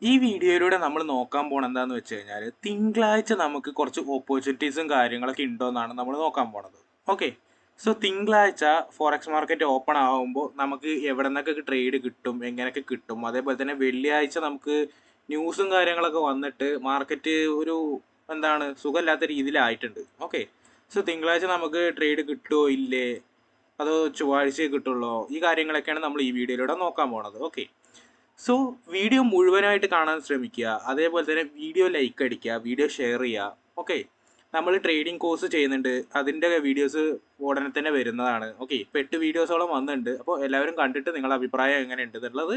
ഈ വീഡിയോയിലൂടെ നമ്മൾ നോക്കാൻ പോണത് എന്താണെന്ന് വെച്ച് കഴിഞ്ഞാൽ തിങ്കളാഴ്ച നമുക്ക് കുറച്ച് ഓപ്പർച്യൂണിറ്റീസും കാര്യങ്ങളൊക്കെ ഉണ്ടോ എന്നാണ് നമ്മൾ നോക്കാൻ പോണത്. ഓക്കെ, സോ തിങ്കളാഴ്ച ഫോറക്സ് മാർക്കറ്റ് ഓപ്പൺ ആകുമ്പോൾ നമുക്ക് എവിടെ നിന്നൊക്കെ ട്രേഡ് കിട്ടും, എങ്ങനെയൊക്കെ കിട്ടും. അതേപോലെ തന്നെ വെള്ളിയാഴ്ച നമുക്ക് ന്യൂസും കാര്യങ്ങളൊക്കെ വന്നിട്ട് മാർക്കറ്റ് ഒരു സുഖമില്ലാത്ത രീതിയിലായിട്ടുണ്ട്. ഓക്കെ, സോ തിങ്കളാഴ്ച നമുക്ക് ട്രേഡ് കിട്ടുമോ ഇല്ലേ, അതോ ചൊവ്വാഴ്ചയെ കിട്ടുള്ളൂ, ഈ കാര്യങ്ങളൊക്കെയാണ് നമ്മൾ ഈ വീഡിയോയിലൂടെ നോക്കാൻ പോണത്. ഓക്കെ, സോ വീഡിയോ മുഴുവനായിട്ട് കാണാൻ ശ്രമിക്കുക. അതേപോലെ തന്നെ വീഡിയോ ലൈക്ക് അടിക്കുക, വീഡിയോ ഷെയർ ചെയ്യുക. ഓക്കെ, നമ്മൾ ട്രേഡിംഗ് കോഴ്സ് ചെയ്യുന്നുണ്ട്, അതിൻ്റെ വീഡിയോസ് ഉടനെ തന്നെ വരുന്നതാണ്. ഓക്കെ, ഇപ്പോൾ 8 വീഡിയോസോളം വന്നിട്ടുണ്ട്. അപ്പോൾ എല്ലാവരും കണ്ടിട്ട് നിങ്ങളുടെ അഭിപ്രായം എങ്ങനെയുണ്ട് എന്നുള്ളത്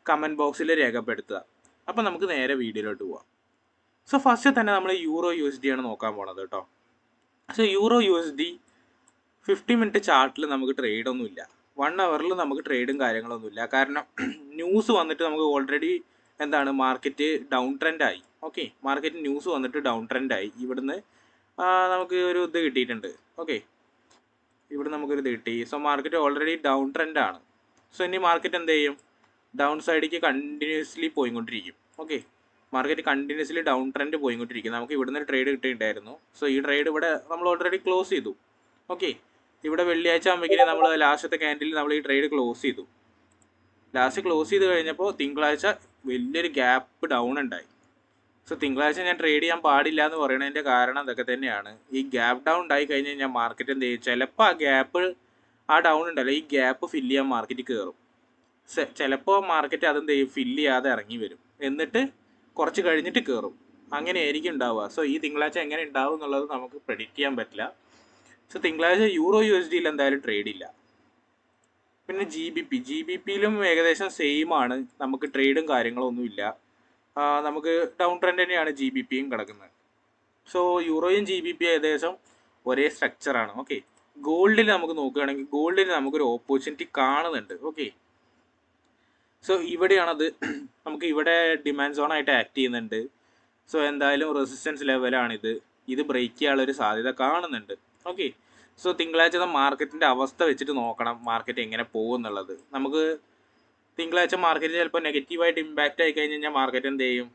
കമൻറ്റ് ബോക്സിൽ രേഖപ്പെടുത്തുക. അപ്പോൾ നമുക്ക് നേരെ വീഡിയോയിലോട്ട് പോവാം. സോ ഫസ്റ്റ് തന്നെ നമ്മൾ യൂറോ USD ആണ് നോക്കാൻ പോണത് കേട്ടോ. സോ യൂറോ USD 50 മിനിറ്റ് ചാർട്ടിൽ നമുക്ക് ട്രേഡ് ഒന്നുമില്ല. 1 അവറിൽ നമുക്ക് ട്രേഡും കാര്യങ്ങളൊന്നുമില്ല. കാരണം ന്യൂസ് വന്നിട്ട് നമുക്ക് ഓൾറെഡി മാർക്കറ്റ് ഡൗൺ ട്രെൻഡായി. ഓക്കെ, മാർക്കറ്റ് ന്യൂസ് വന്നിട്ട് ഡൗൺ ട്രെൻഡായി. ഇവിടുന്ന് നമുക്ക് ഒരു ഇത് കിട്ടിയിട്ടുണ്ട്. ഓക്കെ, ഇവിടെ നമുക്കൊരു ഇത് കിട്ടി. സോ മാർക്കറ്റ് ഓൾറെഡി ഡൗൺ ട്രെൻഡാണ്. സോ ഇനി മാർക്കറ്റ് എന്ത് ചെയ്യും, ഡൗൺ സൈഡിലേക്ക് കണ്ടിന്യൂസ്ലി പോയിക്കൊണ്ടിരിക്കും. Okay, market continuously down trend പോയിക്കൊണ്ടിരിക്കും. നമുക്ക് ഇവിടുന്ന് ഒരു ട്രേഡ് കിട്ടിയിട്ടുണ്ടായിരുന്നു. സോ ഈ ട്രേഡ് ഇവിടെ നമ്മൾ ഓൾറെഡി ക്ലോസ് ചെയ്തു. ഓക്കെ, ഇവിടെ വെള്ളിയാഴ്ച ആകുമ്പോഴേക്കും നമ്മൾ ലാസ്റ്റത്തെ ക്യാൻഡിൽ നമ്മൾ ഈ ട്രേഡ് ക്ലോസ് ചെയ്തു. ലാസ്റ്റ് ക്ലോസ് ചെയ്ത് കഴിഞ്ഞപ്പോൾ തിങ്കളാഴ്ച വലിയൊരു ഗ്യാപ്പ് ഡൗൺ ഉണ്ടായി. സോ തിങ്കളാഴ്ച ഞാൻ ട്രേഡ് ചെയ്യാൻ പാടില്ല എന്ന് പറയുന്നതിൻ്റെ കാരണം അതൊക്കെ തന്നെയാണ്. ഈ ഗ്യാപ്പ് ഡൗൺ ഉണ്ടായി കഴിഞ്ഞ് കഴിഞ്ഞാൽ മാർക്കറ്റ് എന്ത് ചെയ്യും, ചിലപ്പോൾ ആ ഡൗൺ ഉണ്ടല്ലോ, ഈ ഗ്യാപ്പ് ഫില്ല് ചെയ്യാൻ മാർക്കറ്റ് കയറും. ചിലപ്പോൾ മാർക്കറ്റ് അതെന്ത് ചെയ്യും, ഫില്ല് ചെയ്യാതെ ഇറങ്ങി വരും, എന്നിട്ട് കുറച്ച് കഴിഞ്ഞിട്ട് കയറും. അങ്ങനെയായിരിക്കും ഉണ്ടാവുക. സോ ഈ തിങ്കളാഴ്ച എങ്ങനെ ഉണ്ടാവും എന്നുള്ളത് നമുക്ക് പ്രെഡിക്റ്റ് ചെയ്യാൻ പറ്റില്ല. സോ തിങ്കളാഴ്ച യൂറോ USDയിൽ എന്തായാലും ട്രേഡ് ഇല്ല. പിന്നെ ജി ബി പിയിലും ഏകദേശം സെയിം ആണ്, നമുക്ക് ട്രേഡും കാര്യങ്ങളൊന്നുമില്ല. നമുക്ക് ഡൗൺ ട്രെൻഡ് തന്നെയാണ് ജി ബി പിയും കിടക്കുന്നത്. സോ യൂറോയും ജി ബി പി ഏകദേശം ഒരേ സ്ട്രക്ചറാണ്. ഓക്കെ, ഗോൾഡിൽ നമുക്ക് നോക്കുകയാണെങ്കിൽ ഗോൾഡിൽ നമുക്കൊരു ഓപ്പർച്യൂണിറ്റി കാണുന്നുണ്ട്. ഓക്കെ, സോ ഇവിടെയാണത് നമുക്ക് ഇവിടെ ഡിമാൻഡ് സോൺ ആയിട്ട് ആക്ട് ചെയ്യുന്നുണ്ട്. സോ എന്തായാലും റെസിസ്റ്റൻസ് ലെവലാണിത്. ഇത് ബ്രേക്ക് ചെയ്യാനുള്ളൊരു സാധ്യത കാണുന്നുണ്ട്. ഓക്കെ, സോ തിങ്കളാഴ്ച മാർക്കറ്റിൻ്റെ അവസ്ഥ വെച്ചിട്ട് നോക്കണം മാർക്കറ്റ് എങ്ങനെ പോകും എന്നുള്ളത്. നമുക്ക് തിങ്കളാഴ്ച മാർക്കറ്റ് ചിലപ്പോൾ നെഗറ്റീവായിട്ട് ഇമ്പാക്റ്റ് ആയി കഴിഞ്ഞ് കഴിഞ്ഞാൽ മാർക്കറ്റ് എന്ത് ചെയ്യും,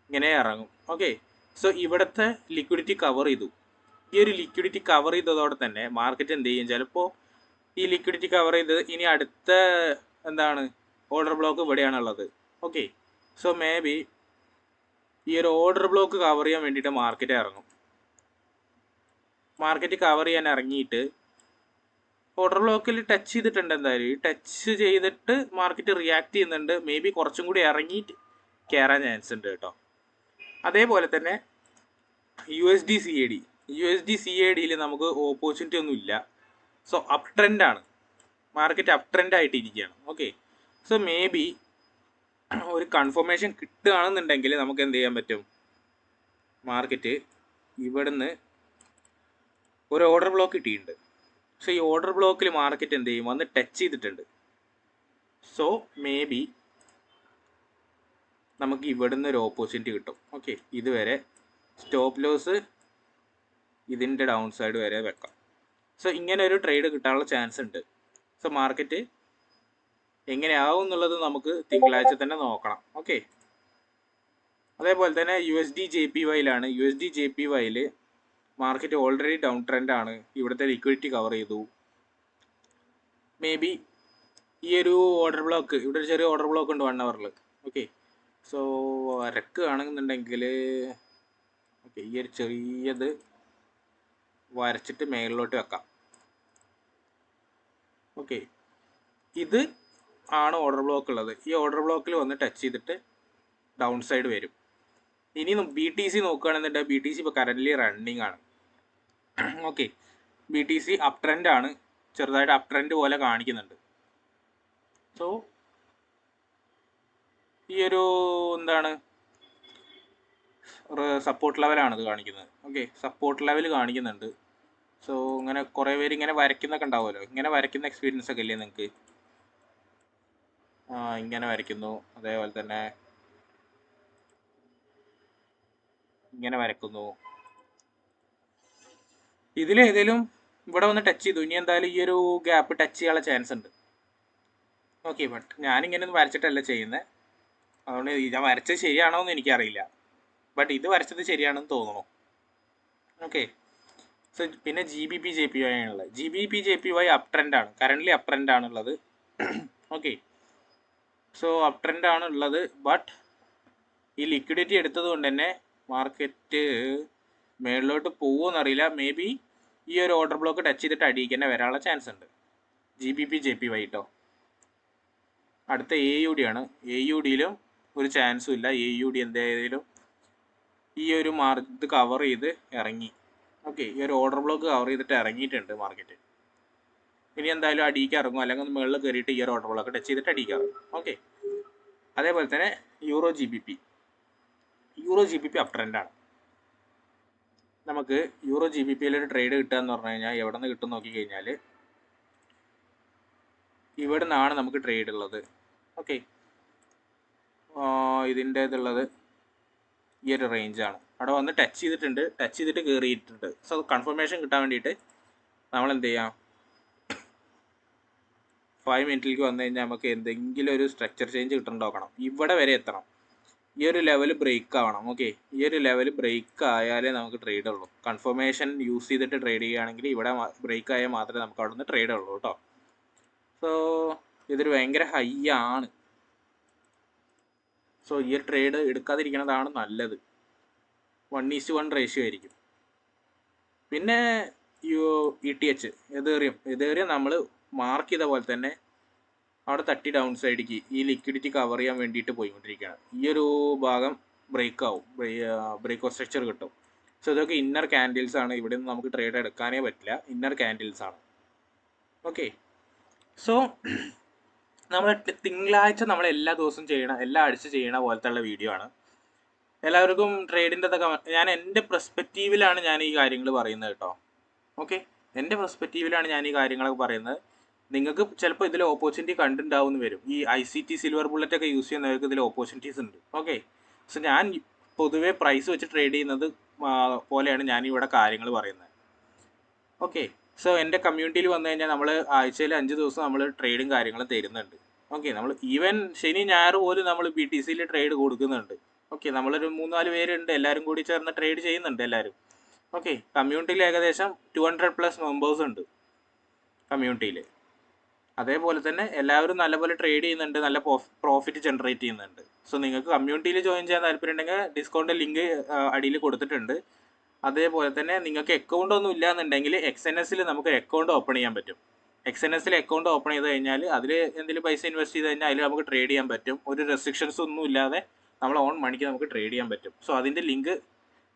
ഇങ്ങനെ ഇറങ്ങും. ഓക്കെ, സോ ഇവിടുത്തെ ലിക്വിഡിറ്റി കവർ ചെയ്തു. ഈ ഒരു ലിക്വിഡിറ്റി കവർ ചെയ്തതോടെ തന്നെ മാർക്കറ്റ് എന്ത് ചെയ്യും, ചിലപ്പോൾ ഈ ലിക്വിഡിറ്റി കവർ ചെയ്ത് ഇനി അടുത്ത ഓർഡർ ബ്ലോക്ക് ഇവിടെയാണുള്ളത്. ഓക്കെ, സോ മേ ബി ഈ ഒരു ഓർഡർ ബ്ലോക്ക് കവർ ചെയ്യാൻ വേണ്ടിയിട്ട് മാർക്കറ്റ് ഇറങ്ങും. മാർക്കറ്റ് കവർ ചെയ്യാൻ ഇറങ്ങിയിട്ട് ഓർഡർ ബ്ലോക്കിൽ ടച്ച് ചെയ്തിട്ടുണ്ട്. എന്തായാലും ടച്ച് ചെയ്തിട്ട് മാർക്കറ്റ് റിയാക്ട് ചെയ്യുന്നുണ്ട്. മേ ബി കുറച്ചും കൂടി ഇറങ്ങിയിട്ട് കയറാൻ ചാൻസ് ഉണ്ട് കേട്ടോ. അതേപോലെ തന്നെ USD CAD നമുക്ക് ഓപ്പർച്യൂണിറ്റി ഒന്നും ഇല്ല. സോ അപ് ട്രെൻഡാണ്, മാർക്കറ്റ് അപ് ട്രെൻഡ് ആയിട്ടിരിക്കുകയാണ്. ഓക്കെ, സോ മേ ബി ഒരു കൺഫർമേഷൻ കിട്ടുകയാണെന്നുണ്ടെങ്കിൽ നമുക്ക് എന്ത് ചെയ്യാൻ പറ്റും, മാർക്കറ്റ് ഇവിടുന്ന് ഒരു ഓർഡർ ബ്ലോക്ക് കിട്ടിയിട്ടുണ്ട്. സോ ഈ ഓർഡർ ബ്ലോക്കിൽ മാർക്കറ്റ് എന്ത് ചെയ്യും, വന്ന് ടച്ച് ചെയ്തിട്ടുണ്ട്. സോ മേ ബി നമുക്ക് ഇവിടുന്ന് ഒരു ഓപ്പർച്യൂണിറ്റി കിട്ടും. ഓക്കെ, ഇതുവരെ സ്റ്റോപ്പ് ലോസ് ഇതിൻ്റെ ഡൗൺ സൈഡ് വരെ വെക്കാം. സോ ഇങ്ങനെ ഒരു ട്രേഡ് കിട്ടാനുള്ള ചാൻസ് ഉണ്ട്. സോ മാർക്കറ്റ് എങ്ങനെയാവും എന്നുള്ളത് നമുക്ക് തിങ്കളാഴ്ച തന്നെ നോക്കണം. ഓക്കെ, അതേപോലെ തന്നെ USD JPYയിലാണ്. USD JPYയിൽ മാർക്കറ്റ് ഓൾറെഡി ഡൗൺ ട്രെൻഡ് ആണ്. ഇവിടുത്തെ ലിക്വിഡിറ്റി കവർ ചെയ്തു. മേ ബി ഈ ഒരു ഓർഡർ ബ്ലോക്ക്, ഇവിടെ ഒരു ചെറിയ ഓർഡർ ബ്ലോക്ക് ഉണ്ട് 1 അവറിൽ. ഓക്കെ, സോ വരക്കുകയാണെന്നുണ്ടെങ്കിൽ ഓക്കെ, ഈ ഒരു ചെറിയത് വരച്ചിട്ട് മേളിലോട്ട് വെക്കാം. ഓക്കെ, ഇത് ആണ് ഓർഡർ ബ്ലോക്ക് ഉള്ളത്. ഈ ഓർഡർ ബ്ലോക്കിൽ വന്ന് ടച്ച് ചെയ്തിട്ട് ഡൗൺ സൈഡ് വരും. ഇനി BTC നോക്കുകയാണെന്നുണ്ടെങ്കിൽ BTC ഇപ്പോൾ കറൻ്റ്ലി റണ്ണിങ് ആണ്. ഓക്കെ, BTC അപ് ട്രെൻഡ് ആണ്, ചെറുതായിട്ട് അപ് ട്രെൻഡ് പോലെ കാണിക്കുന്നുണ്ട്. സോ ഈ ഒരു സപ്പോർട്ട് ലെവലാണ് ഇത് കാണിക്കുന്നത്. ഓക്കെ, സപ്പോർട്ട് ലെവൽ കാണിക്കുന്നുണ്ട്. സോ ഇങ്ങനെ കുറേ പേര് ഇങ്ങനെ വരയ്ക്കുന്നൊക്കെ ഉണ്ടാവുമല്ലോ, ഇങ്ങനെ വരയ്ക്കുന്ന എക്സ്പീരിയൻസ് ഒക്കെ ഇല്ലേ നിങ്ങൾക്ക്? ഇങ്ങനെ വരയ്ക്കുന്നു, അതേപോലെ തന്നെ ഇങ്ങനെ വരയ്ക്കുന്നു. ഇതിലേതെങ്കിലും ഇവിടെ വന്ന് ടച്ച് ചെയ്തു, ഇനി എന്തായാലും ഈ ഒരു ഗ്യാപ്പ് ടച്ച് ചെയ്യാനുള്ള ചാൻസ് ഉണ്ട്. ഓക്കെ, ബട്ട് ഞാനിങ്ങനെ ഒന്നും വരച്ചിട്ടല്ല ചെയ്യുന്നത്. അതുകൊണ്ട് ഞാൻ വരച്ചത് ശരിയാണോ എന്ന് എനിക്കറിയില്ല, ബട്ട് ഇത് വരച്ചത് ശരിയാണെന്ന് തോന്നുന്നു. ഓക്കെ. സോ പിന്നെ GBP/JPY ആണുള്ളത്. GBP/JPY അപ് ട്രെൻഡ് ആണ്, കറൻ്റ്ലി അപ് ട്രെൻഡ് ആണുള്ളത്. ഓക്കെ. സോ അപ് ട്രെൻഡ് ആണ് ഉള്ളത്, ബട്ട് ഈ ലിക്വിഡിറ്റി എടുത്തത് കൊണ്ട് തന്നെ മാർക്കറ്റ് മേളിലോട്ട് പോകുമെന്നറിയില്ല. മേ ബി ഈ ഒരു ഓർഡർ ബ്ലോക്ക് ടച്ച് ചെയ്തിട്ട് അടിയിക്ക് തന്നെ വരാനുള്ള ചാൻസ് ഉണ്ട്. GBP/JPY കേട്ടോ. അടുത്ത AUD ആണ്. AUDയിലും ഒരു ചാൻസും ഇല്ല. AUD എന്തായാലും ഈ ഒരു ഇത് കവർ ചെയ്ത് ഇറങ്ങി. ഓക്കെ, ഈ ഒരു ഓർഡർ ബ്ലോക്ക് കവർ ചെയ്തിട്ട് ഇറങ്ങിയിട്ടുണ്ട് മാർക്കറ്റ്. ഇനി എന്തായാലും അടിയിക്ക് ഇറങ്ങും, അല്ലെങ്കിൽ ഒന്ന് മുകളിൽ കയറിയിട്ട് ഈ ഒരു ഓർഡർ ബ്ലോക്ക് ടച്ച് ചെയ്തിട്ട് അടിയിക്ക് ഇറങ്ങും. ഓക്കെ. അതേപോലെ തന്നെ euro G B P up ട്രെൻഡാണ്. നമുക്ക് യൂറോ GBPയിൽ ഒരു ട്രേഡ് കിട്ടുക എന്ന് പറഞ്ഞു കഴിഞ്ഞാൽ എവിടെ നിന്ന് കിട്ടും നോക്കിക്കഴിഞ്ഞാൽ ഇവിടെ നിന്നാണ് നമുക്ക് ട്രേഡ് ഉള്ളത്. ഓക്കെ. ഇതിൻ്റെ ഇതുള്ളത് ഈ ഒരു റേഞ്ചാണ്. അവിടെ വന്ന് ടച്ച് ചെയ്തിട്ടുണ്ട്, ടച്ച് ചെയ്തിട്ട് കയറിയിട്ടുണ്ട്. സോ കൺഫർമേഷൻ കിട്ടാൻ വേണ്ടിയിട്ട് നമ്മൾ എന്ത് ചെയ്യാം, 5 മിനിറ്റിലേക്ക് വന്നു കഴിഞ്ഞാൽ നമുക്ക് എന്തെങ്കിലും ഒരു സ്ട്രക്ചർ ചേഞ്ച് കിട്ടുന്നുണ്ടോക്കണം. ഇവിടെ വരെ എത്തണം, ഈ ഒരു ലെവൽ ബ്രേക്ക് ആവണം. ഓക്കെ, ഈ ഒരു ലെവൽ ബ്രേക്ക് ആയാലേ നമുക്ക് ട്രേഡ് ഉള്ളൂ. കൺഫർമേഷൻ യൂസ് ചെയ്തിട്ട് ട്രേഡ് ചെയ്യുകയാണെങ്കിൽ ഇവിടെ ബ്രേക്ക് ആയാൽ മാത്രമേ നമുക്ക് അവിടെ നിന്ന് ട്രേഡ് ഉള്ളൂ കേട്ടോ. സോ ഇതൊരു ഭയങ്കര ഹൈ ആണ്. സോ ഈ ട്രേഡ് എടുക്കാതിരിക്കുന്നതാണ് നല്ലത്. 1:1 റേഷ്യോ ആയിരിക്കും. പിന്നെ ETH എതേറിയം നമ്മൾ മാർക്ക് ചെയ്ത പോലെ തന്നെ അവിടെ തട്ടി ഡൗൺ സൈഡിലേക്ക് ഈ ലിക്വിഡിറ്റി കവർ ചെയ്യാൻ വേണ്ടിയിട്ട് പോയിക്കൊണ്ടിരിക്കുകയാണ്. ഈ ഒരു ഭാഗം ബ്രേക്ക് ആവും, ബ്രേക്ക് ഓഫ് സ്ട്രക്ചർ കിട്ടും. സോ ഇതൊക്കെ ഇന്നർ ക്യാൻഡിൽസ് ആണ്. ഇവിടെ നിന്ന് നമുക്ക് ട്രേഡ് എടുക്കാനേ പറ്റില്ല, ഇന്നർ ക്യാൻഡിൽസ് ആണ്. ഓക്കെ. സോ നമ്മൾ തിങ്കളാഴ്ച നമ്മൾ എല്ലാ ദിവസവും എല്ലാ ആഴ്ച ചെയ്യണ പോലത്തെ ഉള്ള വീഡിയോ ആണ്. എല്ലാവർക്കും ട്രേഡിൻ്റെ ഞാൻ എൻ്റെ പെർസ്പെക്റ്റീവിലാണ് ഞാൻ ഈ കാര്യങ്ങൾ പറയുന്നത് കേട്ടോ. ഓക്കെ, എൻ്റെ പെർസ്പെക്റ്റീവിലാണ് ഞാൻ ഈ കാര്യങ്ങളൊക്കെ പറയുന്നത്. നിങ്ങൾക്ക് ചിലപ്പോൾ ഇതിൽ ഓപ്പർച്യൂണിറ്റി കണ്ടിട്ടുണ്ടാവുമെന്ന് വരും. ഈ ICT സിൽവർ ബുള്ളറ്റ് ഒക്കെ യൂസ് ചെയ്യുന്നവർക്ക് ഇതിൽ ഓപ്പർച്യൂണിറ്റീസ് ഉണ്ട്. ഓക്കെ. സോ ഞാൻ പൊതുവേ പ്രൈസ് വെച്ച് ട്രേഡ് ചെയ്യുന്നത് പോലെയാണ് ഞാനിവിടെ കാര്യങ്ങൾ പറയുന്നത്. ഓക്കെ. സോ എൻ്റെ കമ്മ്യൂണിറ്റിയിൽ വന്നു കഴിഞ്ഞാൽ നമ്മൾ ആഴ്ചയിൽ 5 ദിവസം നമ്മൾ ട്രേഡും കാര്യങ്ങളും തരുന്നുണ്ട്. ഓക്കെ. നമ്മൾ ഈവൻ ശനി ഞായർ പോലും നമ്മൾ BTCയിൽ ട്രേഡ് കൊടുക്കുന്നുണ്ട്. ഓക്കെ. നമ്മളൊരു 3-4 പേരുണ്ട്, എല്ലാവരും കൂടി ചേർന്ന് ട്രേഡ് ചെയ്യുന്നുണ്ട് എല്ലാവരും. ഓക്കെ. കമ്മ്യൂണിറ്റിയിൽ ഏകദേശം 200+ മെമ്പേഴ്സ് ഉണ്ട് കമ്മ്യൂണിറ്റിയിൽ. അതേപോലെ തന്നെ എല്ലാവരും നല്ലപോലെ ട്രേഡ് ചെയ്യുന്നുണ്ട്, നല്ല പ്രോഫിറ്റ് ജനറേറ്റ് ചെയ്യുന്നുണ്ട്. സോ നിങ്ങൾക്ക് കമ്മ്യൂണിറ്റിയിൽ ജോയിൻ ചെയ്യാൻ താല്പര്യം ഉണ്ടെങ്കിൽ ഡിസ്കൗണ്ട് ലിങ്ക് അടിയിൽ കൊടുത്തിട്ടുണ്ട്. അതേപോലെ തന്നെ നിങ്ങൾക്ക് അക്കൗണ്ട് ഒന്നും ഇല്ലയെന്നുണ്ടെങ്കിൽ XNSൽ നമുക്ക് അക്കൗണ്ട് ഓപ്പൺ ചെയ്യാൻ പറ്റും. XNSൽ അക്കൗണ്ട് ഓപ്പൺ ചെയ്ത് കഴിഞ്ഞാൽ അതിൽ എന്തെങ്കിലും പൈസ ഇൻവെസ്റ്റ് ചെയ്ത് കഴിഞ്ഞാൽ അതിൽ നമുക്ക് ട്രേഡ് ചെയ്യാൻ പറ്റും. ഒരു റെസ്ട്രിക്ഷൻസ് ഒന്നും ഇല്ലാതെ നമ്മൾ ഓൺ മണിക്ക് നമുക്ക് ട്രേഡ് ചെയ്യാൻ പറ്റും. സോ അതിൻ്റെ ലിങ്ക്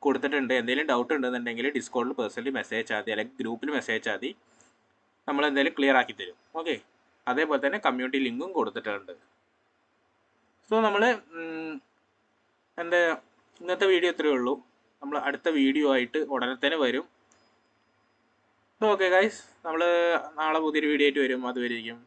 കൊടുത്തിട്ടുണ്ട്. എന്തെങ്കിലും ഡൗട്ട് ഉണ്ടെന്നുണ്ടെങ്കിൽ ഡിസ്കൗണ്ടിൽ പേഴ്സണലി മെസ്സേജ് അയച്ചാൽ മതി, അല്ലെങ്കിൽ ഗ്രൂപ്പിൽ മെസ്സേജ് അയച്ചാൽ മതി, നമ്മൾ എന്തായാലും ക്ലിയർ ആക്കി തരും. ഓക്കെ. അതേപോലെ തന്നെ കമ്മ്യൂണിറ്റി ലിങ്കും കൊടുത്തിട്ടുണ്ട്. സോ നമ്മൾ ഇന്നത്തെ വീഡിയോ ഇത്രയേ ഉള്ളൂ. നമ്മൾ അടുത്ത വീഡിയോ ആയിട്ട് ഉടനെ തന്നെ വരും. സോ ഓക്കെ ഗൈസ്, നമ്മൾ നാളെ പുതിയൊരു വീഡിയോ ആയിട്ട് വരും. അതുവരെയും